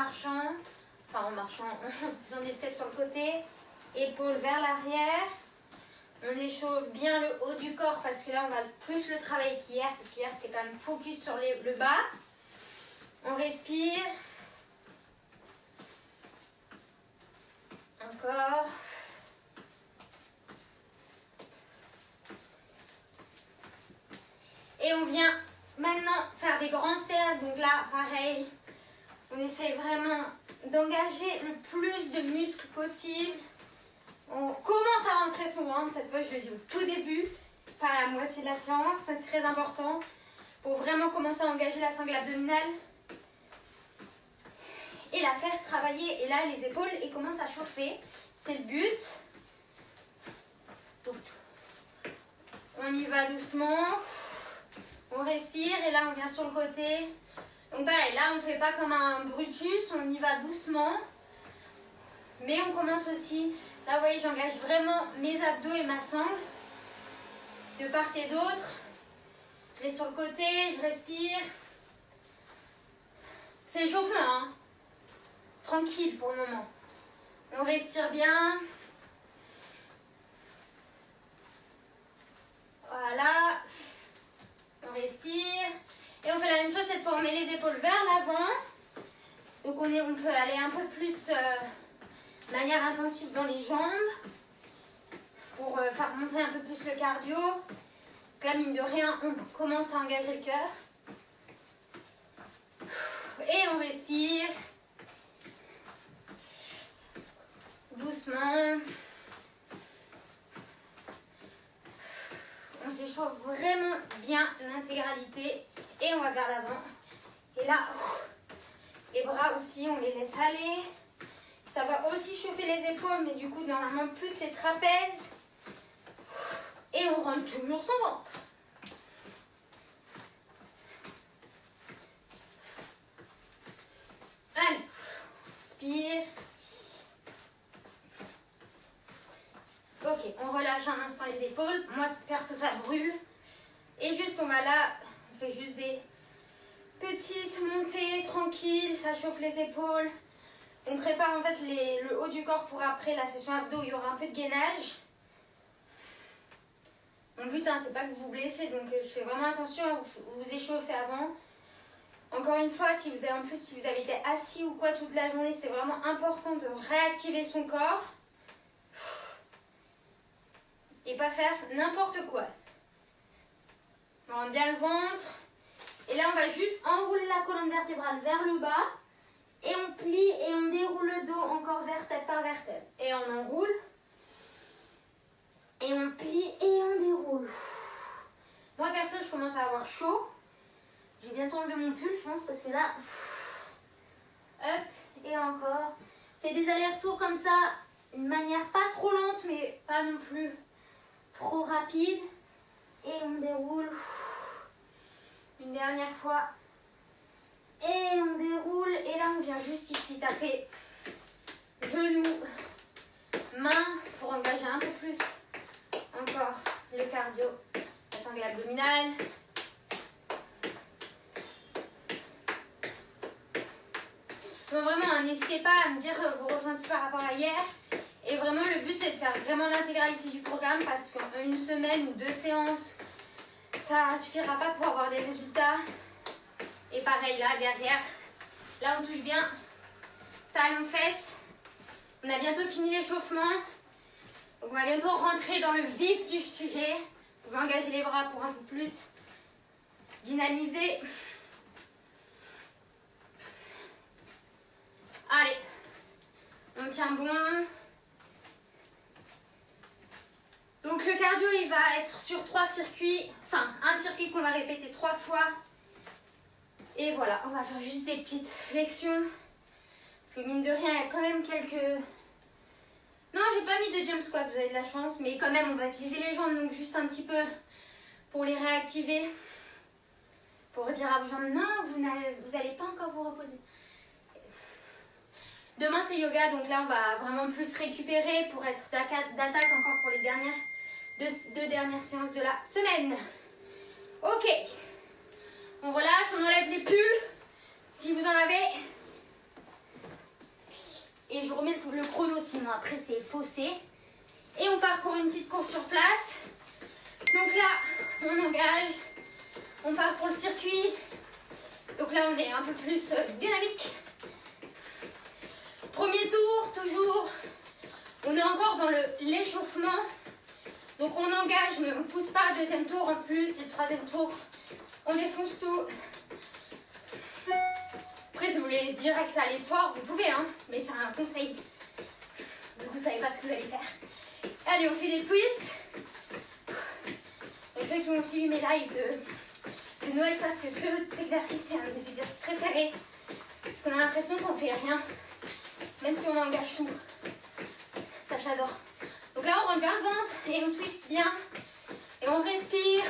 marchant, enfin en marchant, en faisant des steps sur le côté, épaules vers l'arrière. On échauffe bien le haut du corps parce que là on va plus le travailler qu'hier, parce qu'hier c'était quand même focus sur le bas. On respire. Encore. Et on vient maintenant faire des grands cercles. Donc là, pareil, on essaye vraiment d'engager le plus de muscles possible. On commence à rentrer son ventre. Cette fois, je le dis au tout début, pas à la moitié de la séance. C'est très important pour vraiment commencer à engager la sangle abdominale et la faire travailler. Et là, les épaules, elles commencent à chauffer. C'est le but. Donc, on y va doucement. On respire et là, on vient sur le côté. Donc pareil, là, on ne fait pas comme un Brutus. On y va doucement. Mais on commence aussi. Là, vous voyez, j'engage vraiment mes abdos et ma sangle. De part et d'autre. Je vais sur le côté, je respire. C'est chauffe là, hein. Tranquille pour le moment. On respire bien. Voilà. On respire. Et on fait la même chose, cette fois on met les épaules vers l'avant. Donc on peut aller un peu plus de manière intensive dans les jambes. Pour faire monter un peu plus le cardio. Donc là, mine de rien, on commence à engager le cœur. Et on respire. Doucement. On s'échauffe vraiment bien l'intégralité. Et on va vers l'avant. Et là, les bras aussi, on les laisse aller. Ça va aussi chauffer les épaules, mais du coup, normalement, plus les trapèzes. Et on rentre toujours son ventre. Allez, inspire. Ok, on relâche un instant les épaules. Moi, perso, ça brûle. Et juste, on va là, on fait juste des petites montées tranquilles. Ça chauffe les épaules. On prépare en fait le haut du corps pour après la session abdos. Il y aura un peu de gainage. Mon but, hein, c'est pas que vous vous blessez, donc je fais vraiment attention à vous échauffer avant. Encore une fois, si vous avez été assis ou quoi toute la journée, c'est vraiment important de réactiver son corps. Et pas faire n'importe quoi. On rentre bien le ventre. Et là, on va juste enrouler la colonne vertébrale vers le bas. Et on plie et on déroule le dos encore vertèbre par vertèbre. Et on enroule. Et on plie et on déroule. Moi, perso, je commence à avoir chaud. J'ai bientôt enlevé mon pull, je pense, parce que là... Hop, et encore. Fais des allers-retours comme ça, d'une manière pas trop lente, mais pas non plus trop rapide. Et on déroule. Une dernière fois. Et on déroule. Et là, on vient juste ici taper genoux, mains, pour engager un peu plus encore le cardio, la sangle abdominale. Donc vraiment, hein, n'hésitez pas à me dire vos ressentis par rapport à hier. Et vraiment, le but, c'est de faire vraiment l'intégralité du programme parce qu'en une semaine ou 2 séances, ça ne suffira pas pour avoir des résultats. Et pareil, là, derrière, là, on touche bien. Talons, fesses. On a bientôt fini l'échauffement. Donc, on va bientôt rentrer dans le vif du sujet. Vous pouvez engager les bras pour un peu plus dynamiser. Allez, on tient bon. Donc le cardio, il va être sur 3 circuits, enfin un circuit qu'on va répéter 3 fois. Et voilà, on va faire juste des petites flexions. Parce que mine de rien, il y a quand même quelques... Non, j'ai pas mis de jump squat, vous avez de la chance. Mais quand même, on va utiliser les jambes, donc juste un petit peu pour les réactiver. Pour dire à vos jambes, non, vous n'allez pas encore vous reposer. Demain, c'est yoga, donc là, on va vraiment plus récupérer pour être d'attaque encore pour les deux dernières séances de la semaine. Ok. On relâche, on enlève les pulls, si vous en avez. sinon après c'est faussé. Et on part pour une petite course sur place. Donc là, on engage, on part pour le circuit. Donc là, on est un peu plus dynamique. Premier tour, toujours, on est encore dans l'échauffement. Donc on engage, mais on ne pousse pas. Deuxième tour en plus, et le troisième tour, on défonce tout. Après, si vous voulez direct aller fort, vous pouvez, hein, mais c'est un conseil. Du coup, vous ne savez pas ce que vous allez faire. Allez, on fait des twists. Donc ceux qui m'ont suivi mes lives de Noël savent que cet exercice, c'est un de mes exercices préférés. Parce qu'on a l'impression qu'on ne fait rien, même si on engage tout. Ça, j'adore. Donc là, on rentre bien le ventre et on twiste bien. Et on respire.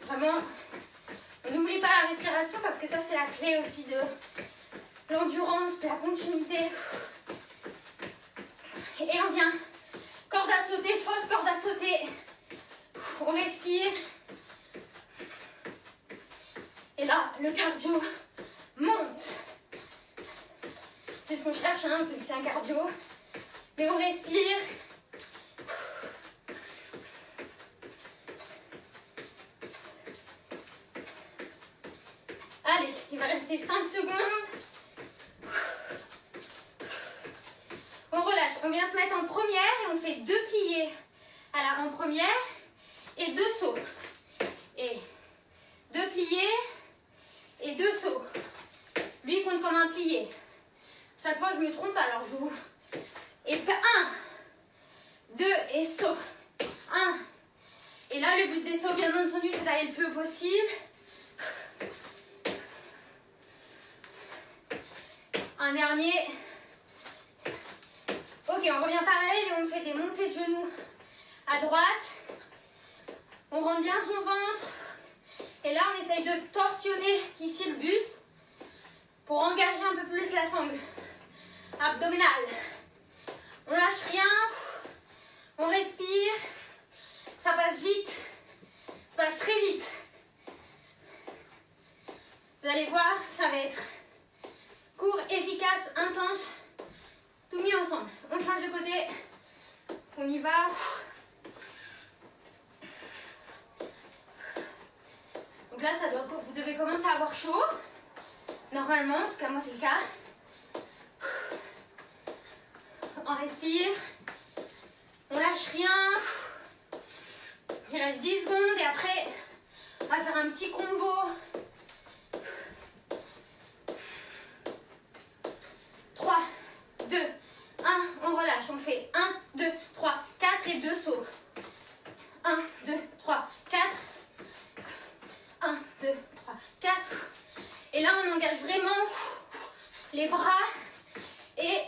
Vraiment, n'oubliez pas la respiration parce que ça, c'est la clé aussi de l'endurance, de la continuité. Et on vient. Corde à sauter, fausse corde à sauter. On respire. Et là, le cardio monte. C'est ce qu'on cherche, hein, c'est un cardio. Mais on respire. Allez, il va rester 5 secondes. On relâche. On vient se mettre en première et on fait 2 pliés. Alors, en première et 2 sauts. Et 2 pliés et 2 sauts. Lui compte comme un plié. Chaque fois, je me trompe, alors je vous... Et 1, 2 et saut. 1. Et là, le but des sauts, bien entendu, c'est d'aller le plus haut possible. Un dernier. Ok, on revient parallèle et on fait des montées de genoux à droite. On rentre bien son ventre. Et là, on essaye de torsionner ici le buste pour engager un peu plus la sangle abdominale. On lâche rien. On respire. Ça passe vite. Ça passe très vite. Vous allez voir, ça va être court, efficace, intense. Tout mis ensemble. On change de côté. On y va. Donc là, vous devez commencer à avoir chaud. Normalement, en tout cas moi c'est le cas. On respire. On lâche rien. Il reste 10 secondes et après, on va faire un petit combo. 3, 2, 1, on relâche. On fait 1, 2, 3, 4 et 2 sauts. 1, 2, 3, 4. 1, 2, 3, 4. Et là, on engage vraiment les bras et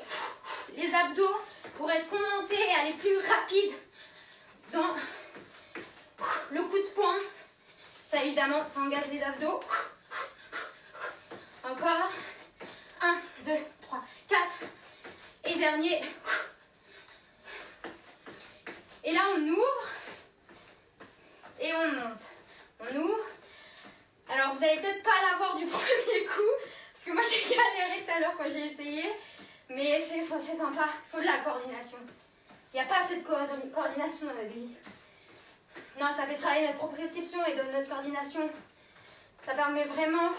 les abdos pour être condensés et aller plus rapide dans le coup de poing. Ça, évidemment, ça engage les abdos. Encore. 1, 2, 3, 4. Et dernier. Et là, on ouvre et on monte. On ouvre. Alors, vous n'allez peut-être pas l'avoir du premier coup, parce que moi, j'ai galéré tout à l'heure quand j'ai essayé. Mais c'est sympa, il faut de la coordination. Il n'y a pas assez de coordination dans notre vie. Non, ça fait travailler notre proprioception et notre coordination. Ça permet vraiment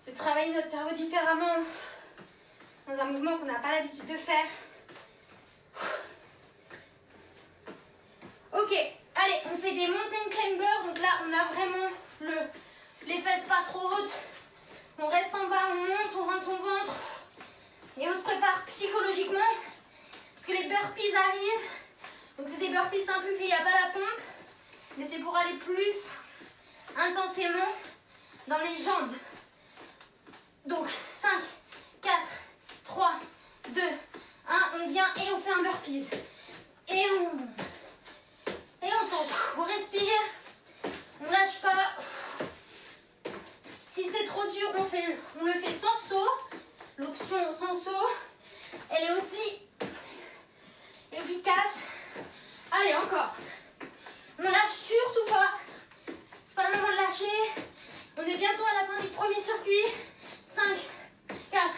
de travailler notre cerveau différemment dans un mouvement qu'on n'a pas l'habitude de faire. Ok, allez, on fait des mountain climbers. Donc là, on a vraiment les fesses pas trop hautes. On reste en bas, on monte, on rentre son ventre. Et on se prépare psychologiquement. Parce que les burpees arrivent. Donc c'est des burpees simplifiés, il n'y a pas la pompe. Mais c'est pour aller plus intensément dans les jambes. Donc 5, 4, 3, 2, 1. On vient et on fait un burpees. Et on monte. Et on change. On respire. On lâche pas. Si c'est trop dur, on le fait sans saut. L'option sans saut, elle est aussi efficace. Allez, encore. On ne lâche surtout pas. C'est pas le moment de lâcher. On est bientôt à la fin du premier circuit. 5, 4,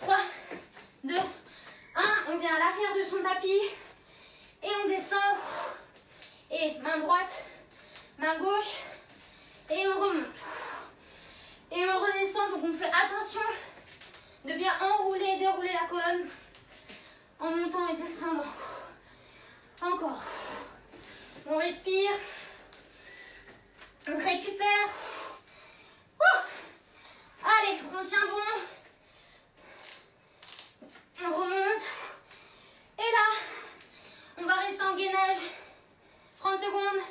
3, à l'arrière de son tapis. Et on descend. Et main droite, main gauche. Et on remonte. Et on redescend. Donc on fait attention de bien enrouler et dérouler la colonne en montant et descendant. Encore. On respire. On récupère. Allez, on tient bon. On remonte. Et là, on va rester en gainage. 30 secondes.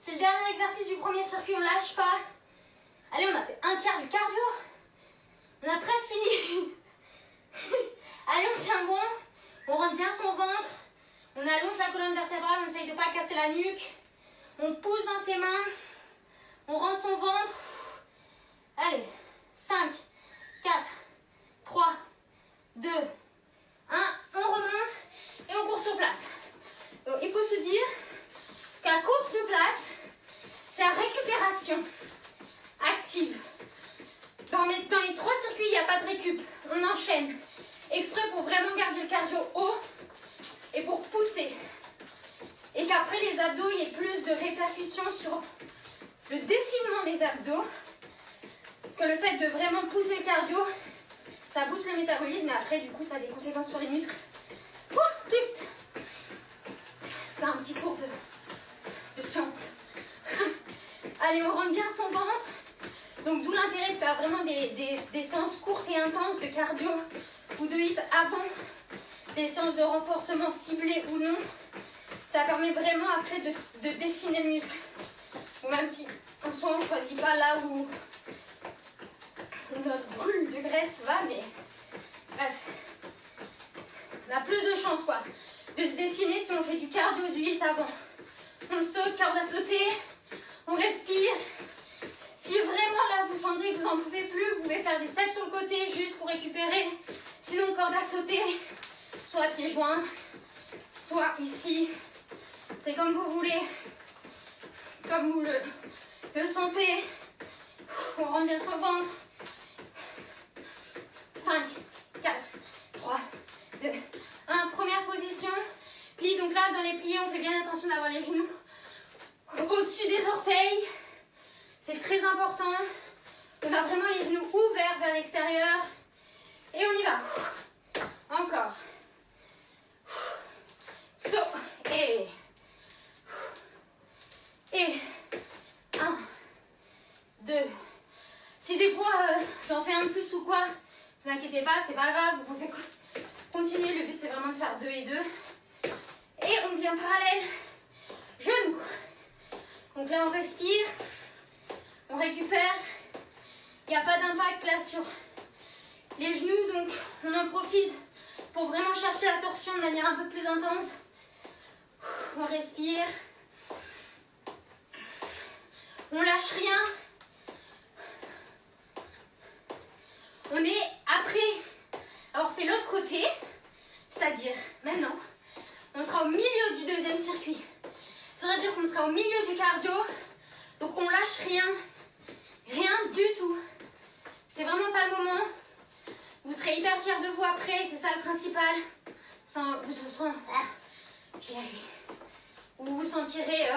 C'est le dernier exercice du premier circuit, on ne lâche pas. Allez, on a fait un tiers du cardio. On a presque fini. Allez, on tient bon. On rentre bien son ventre. On allonge la colonne vertébrale, on essaye de ne pas casser la nuque. On pousse dans ses mains. On rentre son ventre. Allez, 5, 4, 3, 2, 1. On remonte et on court sur place. Donc, il faut se dire qu'à course sur place, c'est la récupération active. Dans les 3 circuits, il n'y a pas de récup. On enchaîne. Exprès pour vraiment garder le cardio haut et pour pousser. Et qu'après les abdos, il y ait plus de répercussions sur le dessinement des abdos. Parce que le fait de vraiment pousser le cardio, ça booste le métabolisme et après, du coup, ça a des conséquences sur les muscles. Twist. Faire un petit cours de science. Allez, on rentre bien son ventre. Donc, d'où l'intérêt de faire vraiment des séances courtes et intenses de cardio ou de HIIT avant des séances de renforcement ciblées ou non. Ça permet vraiment après de dessiner le muscle. Ou même si en soi on ne choisit pas là où notre brûle de graisse va, mais bref, on a plus de chance quoi de se dessiner si on fait du cardio ou du HIIT avant. On saute, corde à sauter, on respire. Si vraiment là vous sentez que vous n'en pouvez plus, vous pouvez faire des steps sur le côté juste pour récupérer. Sinon corde à sauter, soit pieds joints, soit ici. C'est comme vous voulez, comme vous le sentez. On rentre bien son ventre. 5, 4, 3, 2, 1. Première position. Plie. Donc là, dans les pliés, on fait bien attention d'avoir les genoux au-dessus des orteils. C'est très important. On a vraiment les genoux ouverts vers l'extérieur. Et on y va. Encore. Saut. Et 1, 2. Si des fois j'en fais un de plus ou quoi, vous inquiétez pas, c'est pas grave, vous pouvez continuer. Le but c'est vraiment de faire 2 et 2. Et on vient parallèle, genoux. Donc là on respire, on récupère. Il n'y a pas d'impact là sur les genoux, donc on en profite pour vraiment chercher la torsion de manière un peu plus intense. On respire. On lâche rien. On est après avoir fait l'autre côté, c'est-à-dire maintenant, on sera au milieu du deuxième circuit. Ça veut dire qu'on sera au milieu du cardio, donc on lâche rien, rien du tout. C'est vraiment pas le moment. Vous serez hyper fiers de vous après, c'est ça le principal. Vous vous sentirez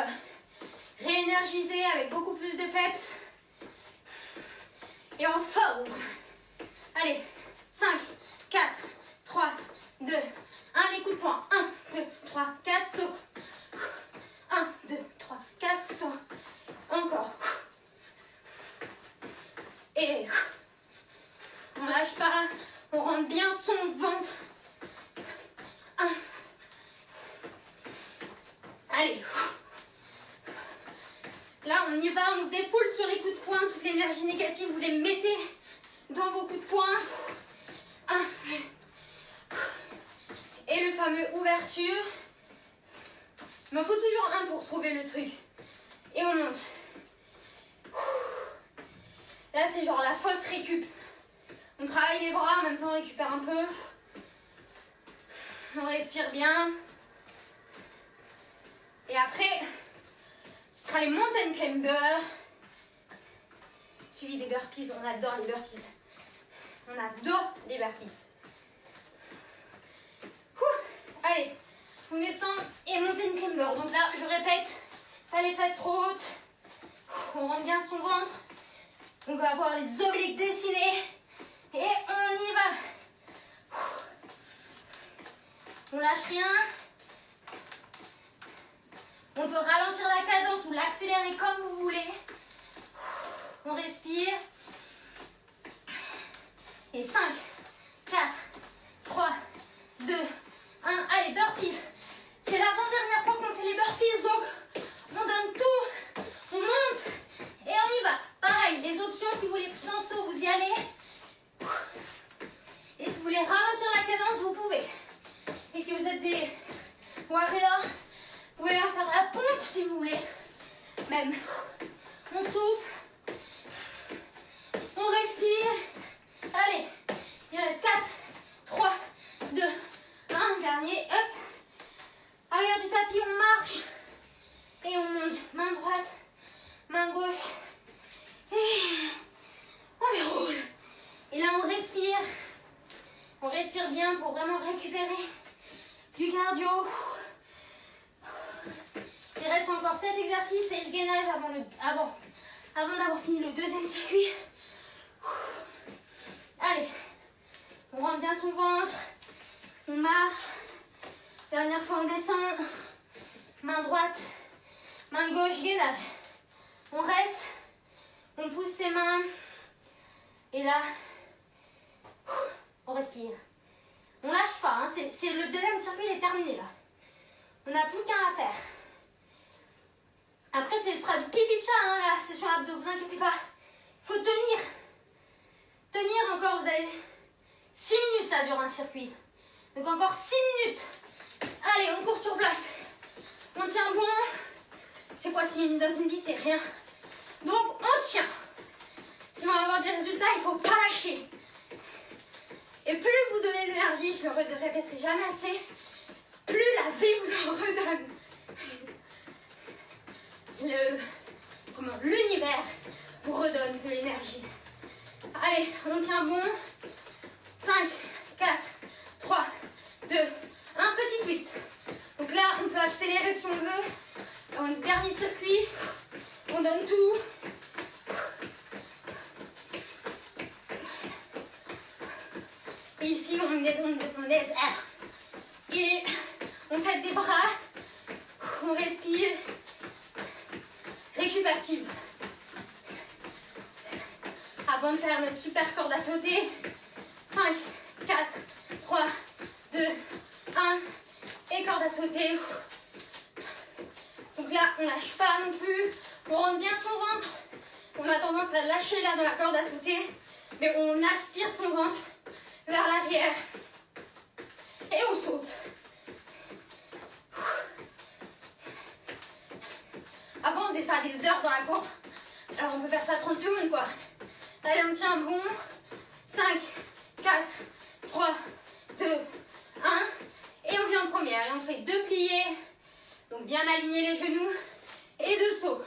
réénergisé avec beaucoup plus de peps et en forme. Allez, 5, 4, 3, 2, 1, les coups de poing. 1, 2, 3, 4, saut. 1, 2, 3, 4, saut. Encore. Et on lâche pas, on rentre bien son ventre. 1. Allez. Là, on y va, on se défoule sur les coups de poing. Toute l'énergie négative, vous les mettez dans vos coups de poing. 1. Et le fameux ouverture. Il m'en faut toujours un pour trouver le truc. Et on monte. Là, c'est genre la fausse récup. On travaille les bras, en même temps on récupère un peu. On respire bien. Et après, ce sera les mountain climbers. Suivi des burpees, on adore les burpees. On adore les burpees. Allez, on descend et montez une climber. Donc là, je répète, pas les fesses trop hautes. On rentre bien son ventre. On va avoir les obliques dessinés. Et on y va. On lâche rien. On peut ralentir la cadence ou l'accélérer comme vous voulez. On respire. Et 5, 4, 3, 2, 1. Allez, burpees. C'est l'avant-dernière fois qu'on fait les burpees, donc on donne tout. On monte et on y va. Pareil, les options, si vous voulez plus en saut, vous y allez. Et si vous voulez ralentir la cadence, vous pouvez. Et si vous êtes des warriors, vous pouvez faire la pompe si vous voulez. Même. On souffle. On respire. Allez. Il reste 4, 3, 2, 1. Dernier. Hop. Arrière du tapis, on marche. Et on monte. Main droite. Main gauche. Et on déroule. Et là, on respire. On respire bien pour vraiment récupérer du cardio. Il reste encore 7 exercices et le gainage avant d'avoir fini le deuxième circuit. Allez, on rentre bien son ventre, on marche. Dernière fois, on descend. Main droite, main gauche, gainage. On reste, on pousse ses mains. Et là, on respire. On lâche pas, hein. C'est le deuxième circuit, il est terminé là. On n'a plus qu'un à faire. Après, ce sera du pipi de chat, hein, la session abdos, vous inquiétez pas. Il faut tenir. Tenir encore, vous avez 6 minutes, ça dure un circuit. Donc encore 6 minutes. Allez, on court sur place. On tient bon. C'est quoi 6 minutes dans une vie? C'est rien. Donc, on tient. Si on va avoir des résultats, il ne faut pas lâcher. Et plus vous donnez d'énergie, je ne le répéterai jamais assez, plus la vie vous en redonne. L'univers vous redonne de l'énergie. Allez, on tient bon. 5, 4, 3, 2, 1. Petit twist. Donc là, on peut accélérer si on veut. Dans le dernier circuit, on donne tout. Et ici, on aide. Et on s'aide des bras. On respire. Récupérative. Avant de faire notre super corde à sauter. 5, 4, 3, 2, 1. Et corde à sauter. Donc là, on lâche pas non plus. On rentre bien son ventre. On a tendance à lâcher là dans la corde à sauter. Mais on aspire son ventre vers l'arrière. Et on saute. Avant, on faisait ça des heures dans la cour. Alors, on peut faire ça 30 secondes, quoi. Allez, on tient bon. 5, 4, 3, 2, 1. Et on vient en première. Et on fait 2 pliés. Donc, bien aligner les genoux. Et 2 sauts.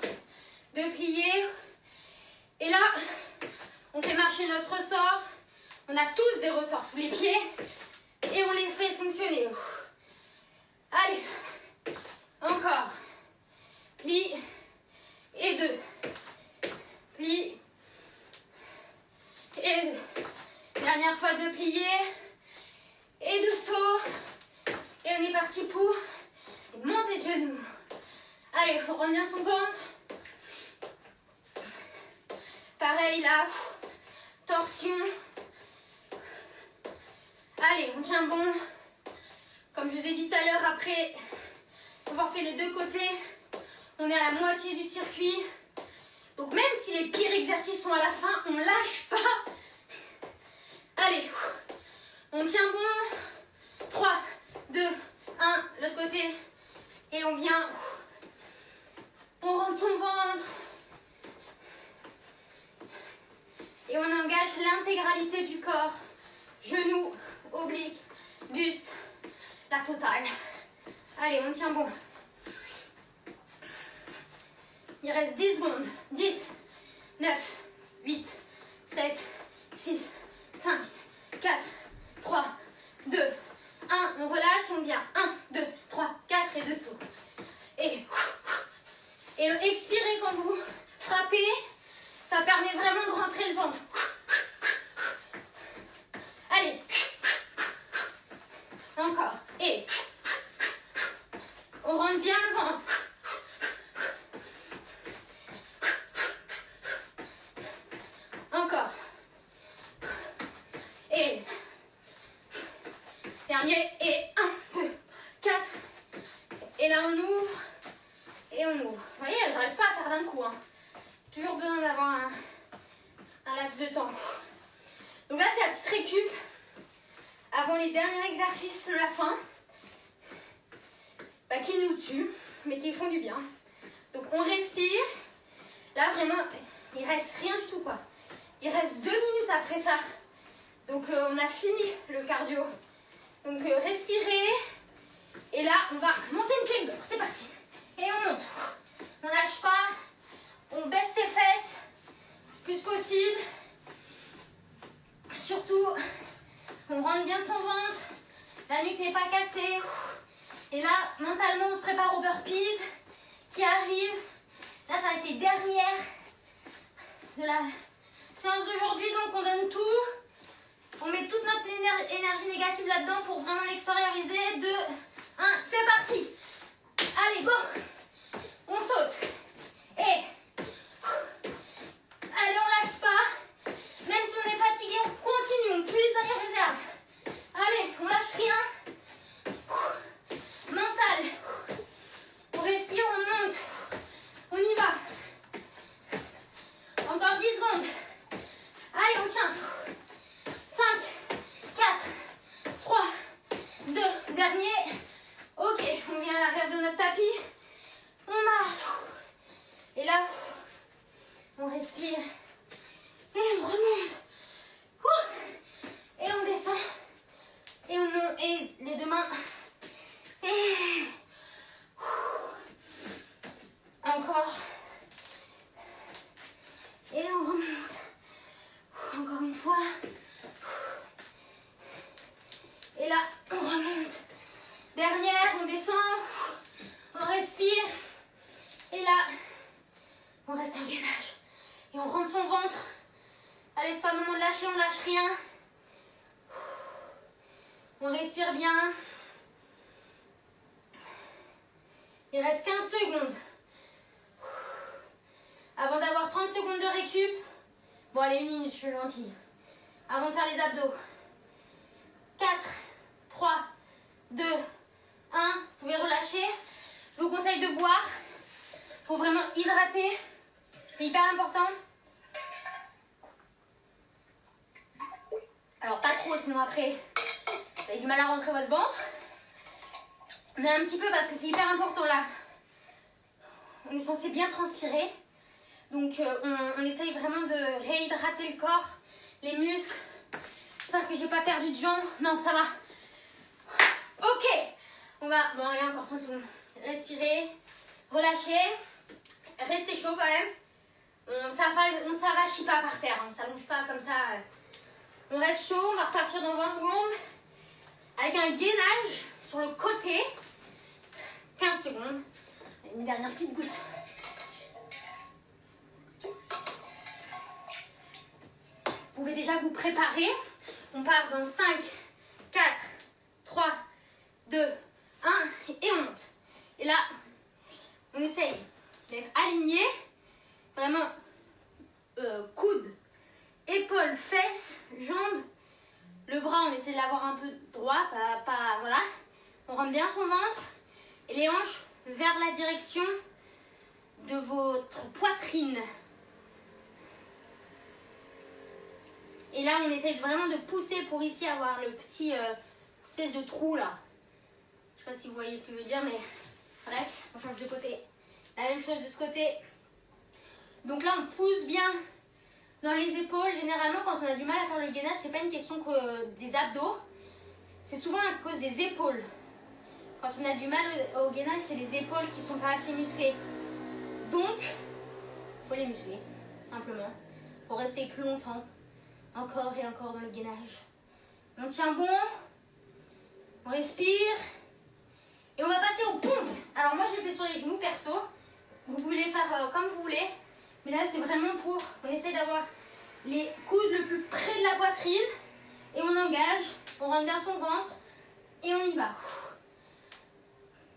2 pliés. Et là, on fait marcher notre ressort. On a tous des ressorts sous les pieds. Et on les fait fonctionner. Allez. Encore. Plie. Et 2. Plie. Et 2. Dernière fois, 2 pliés. Et 2 sauts. Et on est parti pour une montée de genoux. Allez, on revient son ventre. Pareil là. Torsion. Allez, on tient bon. Comme je vous ai dit tout à l'heure, après avoir fait les deux côtés, on est à la moitié du circuit. Donc même si les pires exercices sont à la fin, on lâche pas. Allez, on tient bon. 3, 2, 1, l'autre côté. Et on vient. On rentre son ventre. Et on engage l'intégralité du corps. Genoux, obliques, buste, la totale. Allez, on tient bon. Il reste 10 secondes. 10, 9, 8, 7, 6, 5, 4, 3, 2, 1, on relâche, on vient. 1, 2, 3, 4 et dessous. Et expirez quand vous frappez. Ça permet vraiment de rentrer le ventre. Allez. Encore. Et on rentre bien le ventre. Encore. Et dernier. Et 1, 2, 4. Et là on ouvre. Et on ouvre. Vous voyez, j'arrive pas à faire d'un coup. Hein. J'ai toujours besoin d'avoir un laps de temps. Donc là, c'est la petite récup avant les derniers exercices de la fin. Bah, qui nous tuent, mais qui font du bien. Donc on respire. Là, vraiment, il reste rien du tout, quoi. Il reste 2 minutes après ça. Donc on a fini le cardio. Donc respirez. Et là, on va monter une clé. C'est parti. Et on monte. On lâche pas. On baisse ses fesses le plus possible. Surtout, on rentre bien son ventre. La nuque n'est pas cassée. Et là, mentalement, on se prépare aux burpees qui arrivent. Là, ça va être les dernières de la séance d'aujourd'hui. Donc, on donne tout. On met toute notre énergie négative là-dedans pour vraiment l'extérioriser. 2, 1, c'est parti. Allez, go. On saute. Et allez, on lâche pas. Même si on est fatigué, on continue. On puise dans les réserves. Allez, on lâche rien. Mental. On respire, on monte. On y va. Encore 10 secondes. Allez, on tient. 5, 4, 3, 2, dernier. Ok, on vient à l'arrière de notre tapis. On marche. Et là, on respire. Et on remonte. Et on descend. Et on monte. Et les deux mains. Et encore. Et on remonte. Encore une fois. Et là, on remonte. Dernière, on descend. On respire. Et là, on reste en gainage. Et on rentre son ventre. Allez, c'est pas le moment de lâcher, on lâche rien. On respire bien. Il reste 15 secondes. Avant d'avoir 30 secondes de récup. Bon, allez, 1 minute, je suis gentille. Avant de faire les abdos. 4, 3, 2, 1. Vous pouvez relâcher. Je vous conseille de boire pour vraiment hydrater. C'est hyper important. Alors, pas trop, sinon après, vous avez du mal à rentrer votre ventre. Mais un petit peu parce que c'est hyper important là. On est censé bien transpirer. Donc, on essaye vraiment de réhydrater le corps, les muscles. J'espère que j'ai pas perdu de jambes. Non, ça va. Ok. On va, bon, il y a encore 30 secondes. Respirez, relâchez. Restez chaud quand même. On s'avachit pas par terre. On s'allonge pas comme ça. On reste chaud. On va repartir dans 20 secondes. Avec un gainage sur le côté. 15 secondes. Une dernière petite goutte. Vous pouvez déjà vous préparer. On part dans 5, 4, 3, 2, 1 et on monte. Et là, on essaye d'être aligné. Vraiment, coude, épaules, fesses, jambes. Le bras, on essaie de l'avoir un peu droit, pas voilà. On rentre bien son ventre et les hanches vers la direction de votre poitrine. Et là, on essaye vraiment de pousser pour ici avoir le petit espèce de trou là. Je sais pas si vous voyez ce que je veux dire, mais bref, on change de côté. La même chose de ce côté. Donc là, on pousse bien dans les épaules. Généralement, quand on a du mal à faire le gainage, c'est pas une question des abdos. C'est souvent à cause des épaules. Quand on a du mal au gainage, c'est les épaules qui sont pas assez musclées. Donc, il faut les muscler, simplement, pour rester plus longtemps. Encore et encore dans le gainage. On tient bon. On respire. Et on va passer aux pompes. Alors moi je l'ai fait sur les genoux perso. Vous pouvez les faire comme vous voulez. Mais là c'est vraiment pour... On essaie d'avoir les coudes le plus près de la poitrine. Et on engage. On rentre bien son ventre. Et on y va.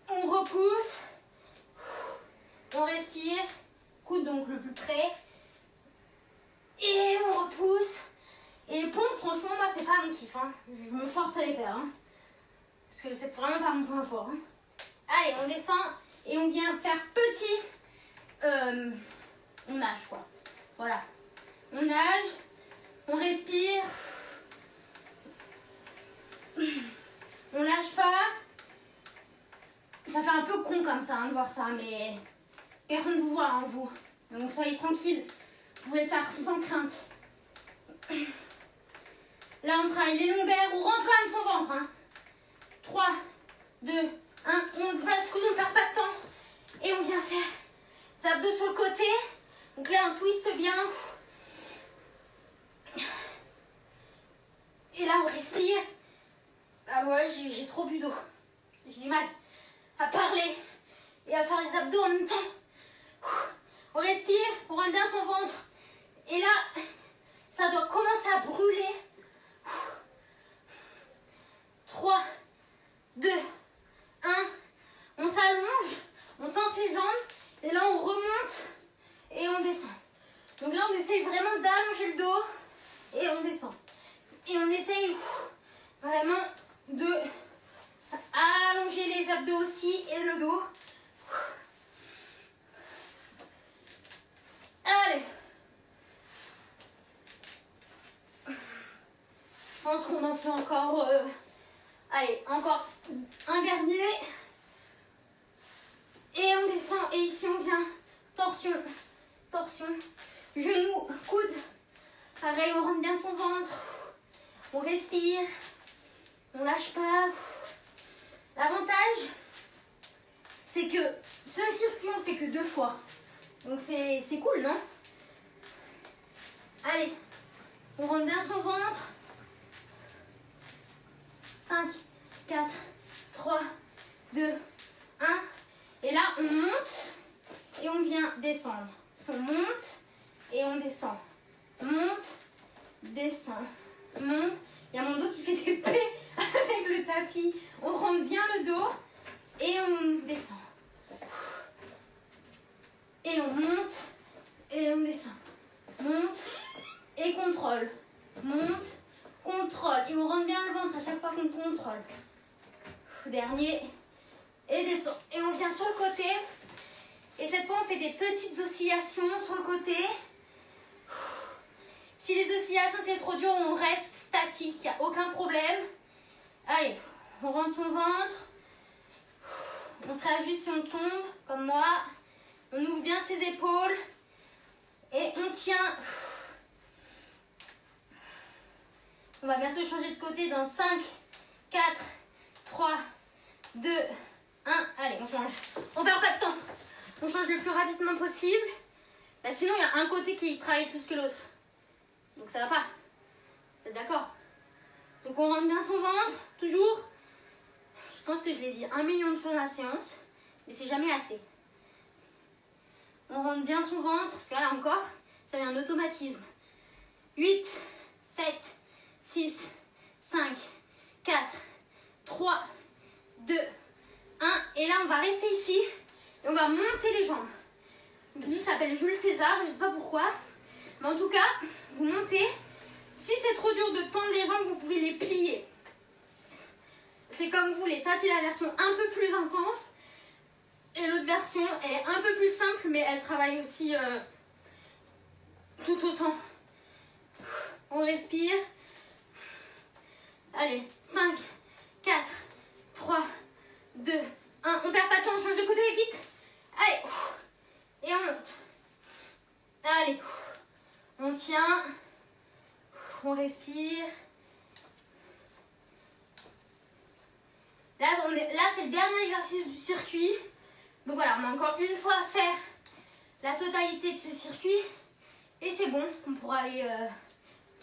On repousse. On respire. Coude donc le plus près. Et on repousse. Et les pompes, franchement, moi, c'est pas mon kiff. Hein. Je me force à les faire. Hein. Parce que c'est vraiment pas mon point fort. Hein. Allez, on descend et on vient faire petit. On nage, quoi. Voilà. On nage. On respire. On lâche pas. Ça fait un peu con comme ça, hein, de voir ça, mais personne ne vous voit, hein, vous. Donc soyez tranquille. Vous pouvez le faire sans crainte. Là, on travaille les lombaires. On rentre quand même son ventre. Hein. 3, 2, 1. On passe coude, on ne perd pas de temps. Et on vient faire ça abdos sur le côté. Donc là, on twiste bien. Et là, on respire. Ah ouais, j'ai trop bu d'eau. J'ai du mal à parler et à faire les abdos en même temps. On respire, on rentre bien son ventre. Et là, ça doit commencer à brûler. 3, 2, 1. On s'allonge, on tend ses jambes. Et là, on remonte et on descend. Donc là, on essaye vraiment d'allonger le dos et on descend. Et on essaye vraiment de allonger les abdos aussi et le dos. Allez. Je pense qu'on en fait encore... Allez, encore un dernier. Et on descend. Et ici, on vient. Torsion. Torsion. Genoux, coude. Pareil, on rentre bien son ventre. On respire. On lâche pas. L'avantage, c'est que ce circuit, on ne fait que 2 fois. Donc c'est cool, non? Allez, on rentre bien son ventre. 5, 4, 3, 2, 1. Et là, on monte et on vient descendre. On monte et on descend. Monte, descend, monte. Il y a mon dos qui fait des plaies avec le tapis. On rentre bien le dos et on descend. Et on monte et on descend. Monte et contrôle. Monte, contrôle. Et on rentre bien le ventre à chaque fois qu'on contrôle. Dernier. Et descend. Et on vient sur le côté. Et cette fois, on fait des petites oscillations sur le côté. Si les oscillations, c'est trop dur, on reste statique. Il n'y a aucun problème. Allez, on rentre son ventre. On se réajuste si on tombe, comme moi. On ouvre bien ses épaules. Et on tient. On va bientôt changer de côté dans 5, 4, 3, 2, 1. Allez, on change. On perd pas de temps. On change le plus rapidement possible. Bah, sinon, il y a un côté qui travaille plus que l'autre. Donc ça va pas. Vous êtes d'accord? Donc on rentre bien son ventre, toujours. Je pense que je l'ai dit 1 million de fois dans la séance. Mais c'est jamais assez. On rentre bien son ventre. Tu vois, là encore, ça vient en automatisme. 8, 7, 6, 5, 4, 3, 2, 1. Et là, on va rester ici. Et on va monter les jambes. Lui s'appelle Jules César, je ne sais pas pourquoi. Mais en tout cas, vous montez. Si c'est trop dur de tendre les jambes, vous pouvez les plier. C'est comme vous voulez. Ça, c'est la version un peu plus intense. Et l'autre version est un peu plus simple, mais elle travaille aussi tout autant. On respire. Allez, 5, 4, 3, 2, 1. On perd pas de temps, on change de côté, vite. Allez. Et on monte. Allez. On tient. On respire. Là, c'est le dernier exercice du circuit. Donc voilà, on a encore une fois à faire la totalité de ce circuit. Et c'est bon, on pourra aller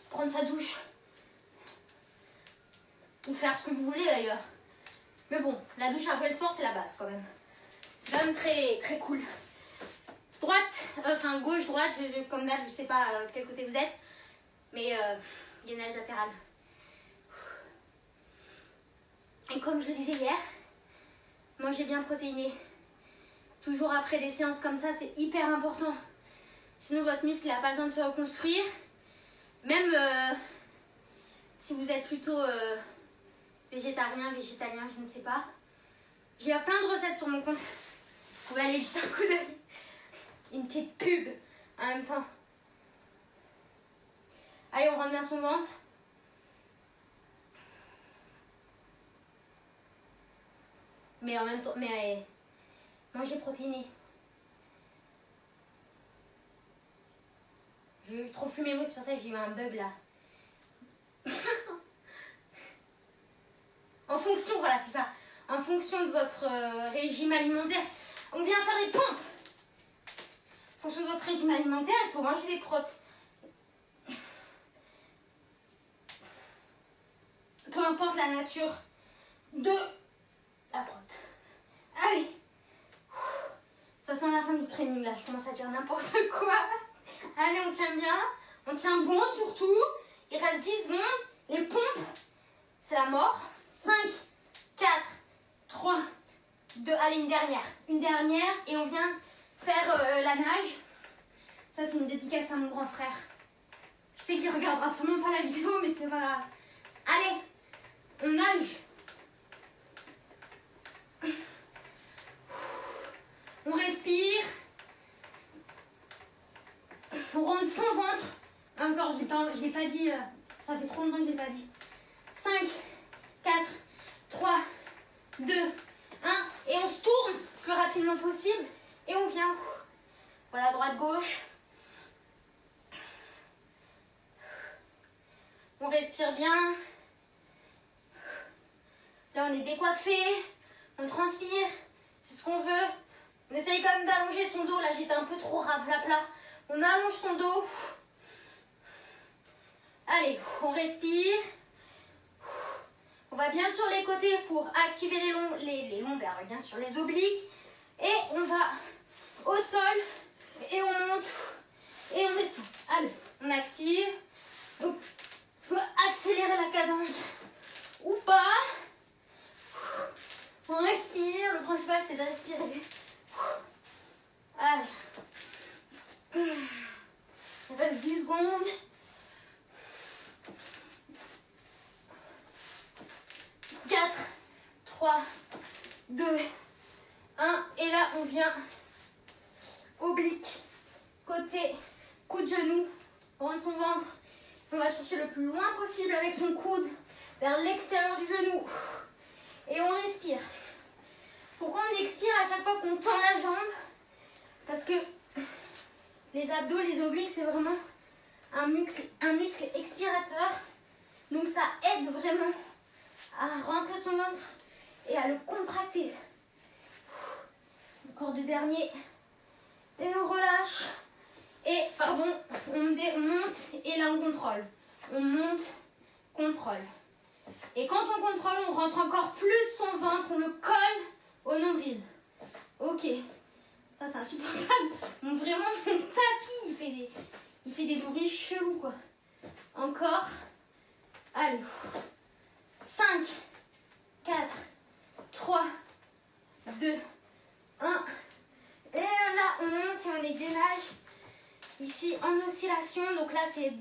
prendre sa douche. Ou faire ce que vous voulez d'ailleurs. Mais bon, la douche après le sport, c'est la base quand même. C'est quand même très, très cool. Droite, enfin gauche, droite, comme d'hab, je sais pas de quel côté vous êtes. Mais gainage latéral. Et comme je le disais hier, mangez bien protéiné. Toujours après des séances comme ça, c'est hyper important. Sinon, votre muscle n'a pas le temps de se reconstruire. Même si vous êtes plutôt végétarien, végétalien, je ne sais pas. J'ai plein de recettes sur mon compte. Vous pouvez aller jeter un coup d'œil. Une petite pub en même temps. Allez, on rentre bien son ventre. Mais en même temps, mangez protéiné. Je trouve plus mes mots, c'est pour ça que j'ai eu un bug là. En fonction, voilà, c'est ça. En fonction de votre régime alimentaire, on vient faire des pompes. En fonction de votre régime alimentaire, il faut manger des protes. Peu importe la nature de la prote. Allez. Ça sent la fin du training là, je commence à dire n'importe quoi. Allez, on tient bien. On tient bon surtout. Il reste 10 secondes. Les pompes, c'est la mort. 5, 4, 3, 2. Allez, une dernière. Une dernière et on vient faire la nage. Ça, c'est une dédicace à mon grand frère. Je sais qu'il regardera sûrement pas la vidéo, mais c'est pas grave. Allez, on nage. On respire. On rentre son ventre. Encore, je l'ai pas dit. Ça fait trop longtemps que je l'ai pas dit. 5, 4, 3, 2, 1. Et on se tourne le plus rapidement possible. Et on vient. Voilà, droite, gauche. On respire bien. Là, on est décoiffé. On transpire. C'est ce qu'on veut. On essaye quand même d'allonger son dos. Là, j'étais un peu trop rapla. On allonge son dos. Allez, on respire. On va bien sur les côtés pour activer les lombaires, bien sûr, les obliques. Et on va au sol. Et on monte. Et on descend. Allez, on active. Donc, on peut accélérer la cadence ou pas. On respire. Le principal, c'est de respirer. Allez. Il reste 10 secondes. 4, 3, 2, 1. Et là, on vient oblique, côté, coup de genou, on rentre son ventre. On va chercher le plus loin possible avec son coude vers l'extérieur du genou. Et on respire. Pourquoi on expire à chaque fois qu'on tend la jambe? Parce que les abdos, les obliques, c'est vraiment un muscle expirateur. Donc ça aide vraiment à rentrer son ventre et à le contracter. Encore deux derniers. Et on relâche. Et, pardon, on monte et là on contrôle. On monte, contrôle. Et quand on contrôle, on rentre encore plus son ventre, on le colle au nombril. Ok. Ça, c'est insupportable. Vraiment, mon tapis, il fait des bruits chelous, quoi. Encore. Allez. 5, 4, 3, 2, 1. Et là, on monte et on est gainage. Ici, en oscillation. Donc là, c'est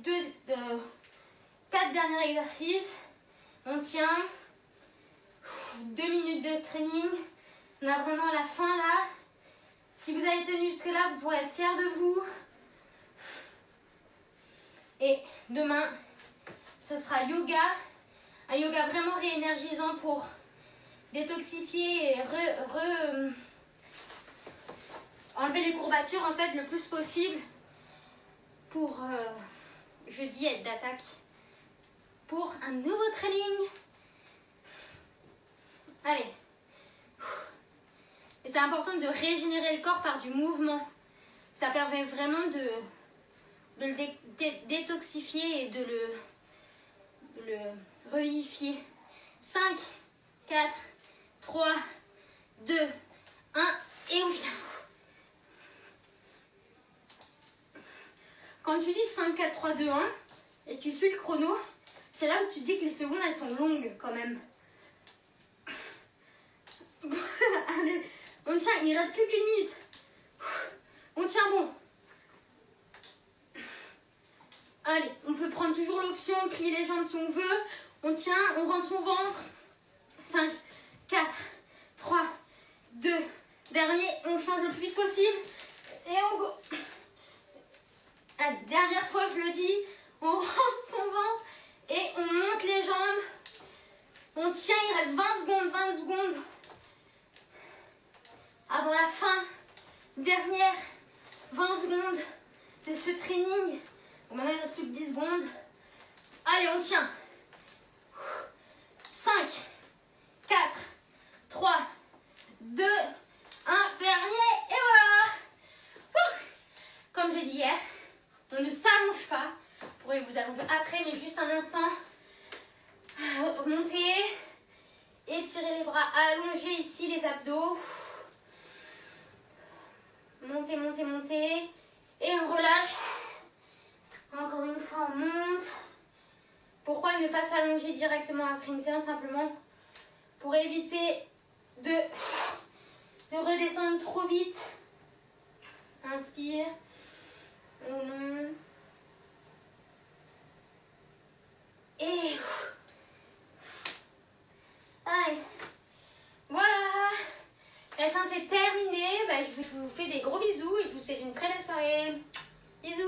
4 derniers exercices. On tient. 2 minutes de training. On a vraiment la fin là. Si vous avez tenu jusque-là, vous pourrez être fiers de vous. Et demain, ce sera yoga. Un yoga vraiment réénergisant pour détoxifier et enlever les courbatures en fait le plus possible pour jeudi être d'attaque pour un nouveau training. Allez. Et c'est important de régénérer le corps par du mouvement. Ça permet vraiment de le détoxifier et de le revivifier. 5, 4, 3, 2, 1 et on vient. Quand tu dis 5, 4, 3, 2, 1 et que tu suis le chrono, c'est là où tu dis que les secondes elles sont longues quand même. Allez, on tient, il ne reste plus qu'une minute. On tient bon. Allez, on peut prendre toujours l'option plier les jambes si on veut. On tient, on rentre son ventre. 5, 4, 3, 2, dernier, on change le plus vite possible. Et on go. Allez, dernière fois, je le dis, on rentre son ventre et on monte les jambes. On tient, il reste 20 secondes. Avant la fin, dernière 20 secondes de ce training. Bon, maintenant, il ne reste plus que 10 secondes. Allez, on tient. 5, 4, 3, 2, 1, dernier, et voilà. Comme j'ai dit hier, on ne s'allonge pas. Vous pourrez vous allonger après, mais juste un instant. Montez, étirez les bras, allongez ici les abdos. Montez, montez, montez. Et on relâche. Encore une fois, on monte. Pourquoi ne pas s'allonger directement après une séance? Simplement pour éviter de redescendre trop vite. Inspire. On monte. Et allez. Voilà. La séance est terminée. Je vous fais des gros bisous et je vous souhaite une très belle soirée. Bisous.